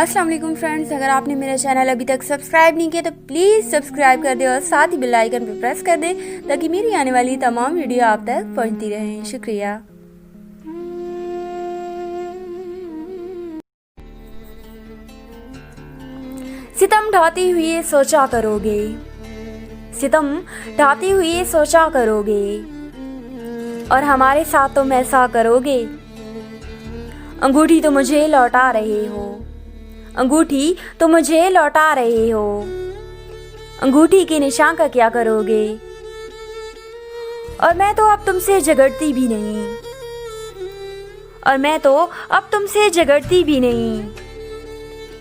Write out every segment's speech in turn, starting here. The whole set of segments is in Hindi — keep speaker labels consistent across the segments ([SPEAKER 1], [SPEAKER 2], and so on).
[SPEAKER 1] अस्सलाम वालेकुम फ्रेंड्स, अगर आपने मेरा चैनल अभी तक सब्सक्राइब नहीं किया तो प्लीज़ सब्सक्राइब कर दे और साथ ही बेल आइकन पर प्रेस कर दे ताकि मेरी आने वाली तमाम वीडियो आप तक पहुंचती रहें। शुक्रिया। सितम ढाती हुई सोचा करोगे, सितम ढाती हुई सोचा करोगे और हमारे साथ तुम ऐसा करोगे। अंगूठी तो मुझे लौटा रहे हो, अंगूठी तो मुझे लौटा रहे हो, अंगूठी के निशान का क्या करोगे। और मैं तो अब तुमसे झगड़ती भी नहीं, और मैं तो अब तुमसे झगड़ती भी नहीं।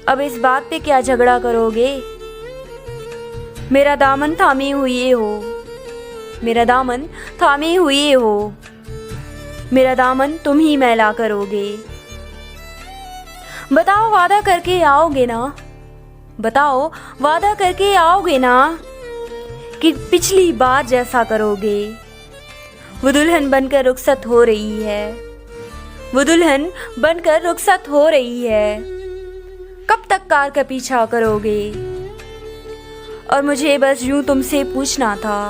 [SPEAKER 1] अब इस बात पे क्या झगड़ा करोगे। मेरा दामन थामे हुए हो, मेरा दामन थामे हुए हो, मेरा दामन तुम ही मैला करोगे। बताओ वादा करके आओगे ना, बताओ वादा करके आओगे ना कि पिछली बार जैसा करोगे। वो दुल्हन बनकर रुखसत हो रही है, वो दुल्हन बनकर रुखसत हो रही है। कब तक कार का पीछा करोगे। और मुझे बस यूं तुमसे पूछना था,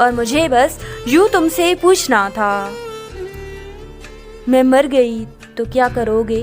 [SPEAKER 1] और मुझे बस यूं तुमसे पूछना था। मैं मर गई तो क्या करोगे।